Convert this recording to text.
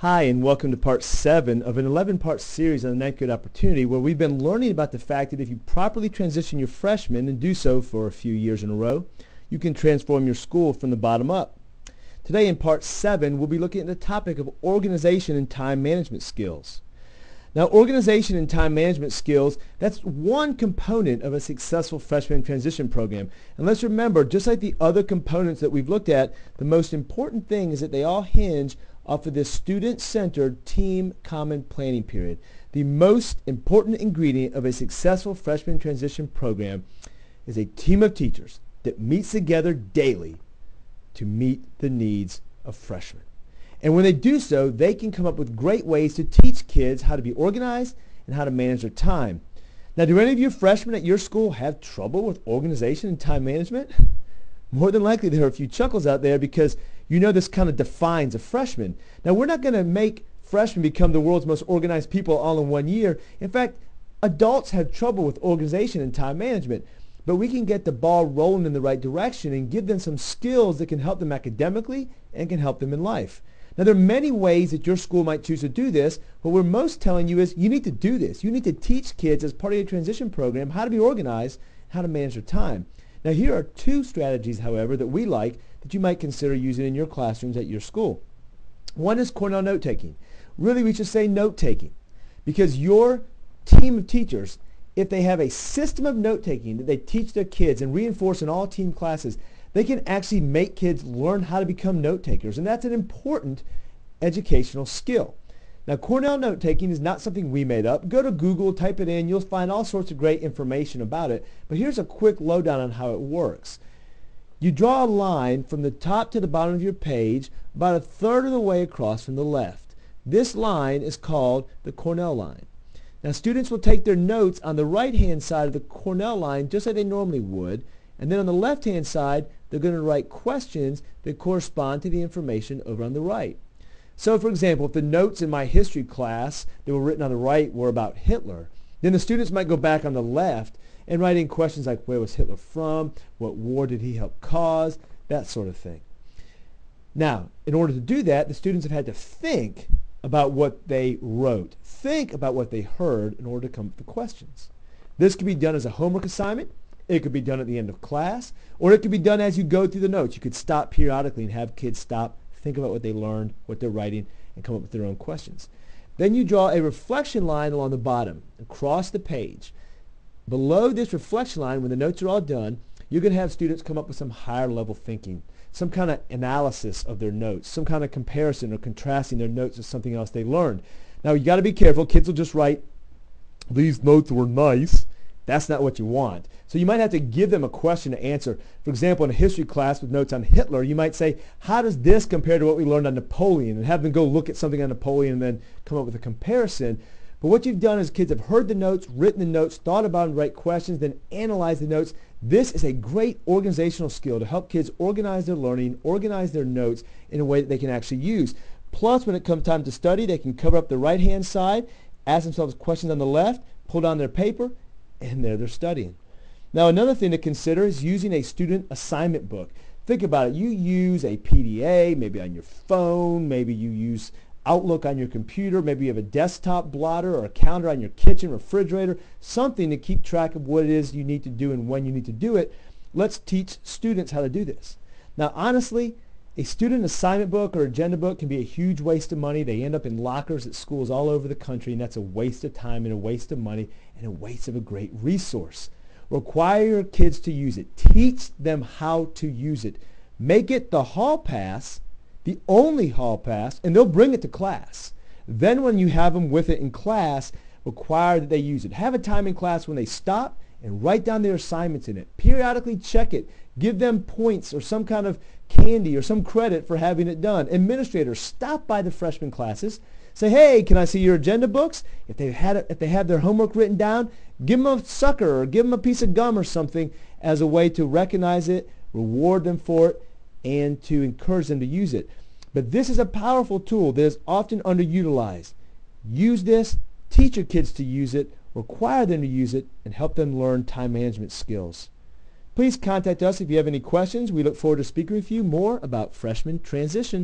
Hi, and welcome to part 7 of an 11-part series on the ninth grade opportunity, where we've been learning about the fact that if you properly transition your freshmen and do so for a few years in a row, you can transform your school from the bottom up. Today in part 7, we'll be looking at the topic of organization and time management skills. Now, organization and time management skills, that's one component of a successful freshman transition program. And let's remember, just like the other components that we've looked at, the most important thing is that they all hinge off of this student-centered team common planning period. The most important ingredient of a successful freshman transition program is a team of teachers that meets together daily to meet the needs of freshmen. And when they do so, they can come up with great ways to teach kids how to be organized and how to manage their time. Now, do any of you freshmen at your school have trouble with organization and time management? More than likely there are a few chuckles out there, because you know this kind of defines a freshman. Now, we're not going to make freshmen become the world's most organized people all in one year. In fact, adults have trouble with organization and time management. But we can get the ball rolling in the right direction and give them some skills that can help them academically and can help them in life. Now, there are many ways that your school might choose to do this. What we're most telling you is you need to do this. You need to teach kids as part of your transition program how to be organized, how to manage their time. Now, here are two strategies, however, that we like that you might consider using in your classrooms at your school. One is Cornell note-taking. Really, we should say note-taking, because your team of teachers, if they have a system of note-taking that they teach their kids and reinforce in all team classes, they can actually make kids learn how to become note-takers, and that's an important educational skill. Now, Cornell note-taking is not something we made up. Go to Google, type it in, you'll find all sorts of great information about it. But here's a quick lowdown on how it works. You draw a line from the top to the bottom of your page about a third of the way across from the left. This line is called the Cornell line. Now, students will take their notes on the right-hand side of the Cornell line just like they normally would, and then on the left-hand side, they're going to write questions that correspond to the information over on the right. So, for example, if the notes in my history class that were written on the right were about Hitler, then the students might go back on the left and write in questions like, where was Hitler from? What war did he help cause? That sort of thing. Now, in order to do that, the students have had to think about what they wrote, think about what they heard in order to come up with the questions. This could be done as a homework assignment. It could be done at the end of class, or it could be done as you go through the notes. You could stop periodically and have kids stop, think about what they learned, what they're writing, and come up with their own questions. Then you draw a reflection line along the bottom, across the page. Below this reflection line, when the notes are all done, you're going to have students come up with some higher level thinking, some kind of analysis of their notes, some kind of comparison or contrasting their notes with something else they learned. Now, you got to be careful. Kids will just write, these notes were nice. That's not what you want. So you might have to give them a question to answer. For example, in a history class with notes on Hitler, you might say, how does this compare to what we learned on Napoleon? And have them go look at something on Napoleon and then come up with a comparison. But what you've done is kids have heard the notes, written the notes, thought about and write questions, then analyze the notes. This is a great organizational skill to help kids organize their learning, organize their notes in a way that they can actually use. Plus, when it comes time to study, they can cover up the right-hand side, ask themselves questions on the left, pull down their paper, and there they're studying. Now, another thing to consider is using a student assignment book. Think about it. You use a PDA, maybe on your phone, maybe you use Outlook on your computer, maybe you have a desktop blotter or a calendar on your kitchen refrigerator, something to keep track of what it is you need to do and when you need to do it. Let's teach students how to do this. Now, honestly, a student assignment book or agenda book can be a huge waste of money. They end up in lockers at schools all over the country, and that's a waste of time and a waste of money and a waste of a great resource. Require your kids to use it. Teach them how to use it. Make it the hall pass, the only hall pass, and they'll bring it to class. Then when you have them with it in class, require that they use it. Have a time in class when they stop and write down their assignments in it. Periodically check it. Give them points or some kind of candy or some credit for having it done. Administrators, stop by the freshman classes. Say, hey, can I see your agenda books? If they have their homework written down, give them a sucker or give them a piece of gum or something as a way to recognize it, reward them for it, and to encourage them to use it. But this is a powerful tool that is often underutilized. Use this, teach your kids to use it, require them to use it, and help them learn time management skills. Please contact us if you have any questions. We look forward to speaking with you more about freshman transition.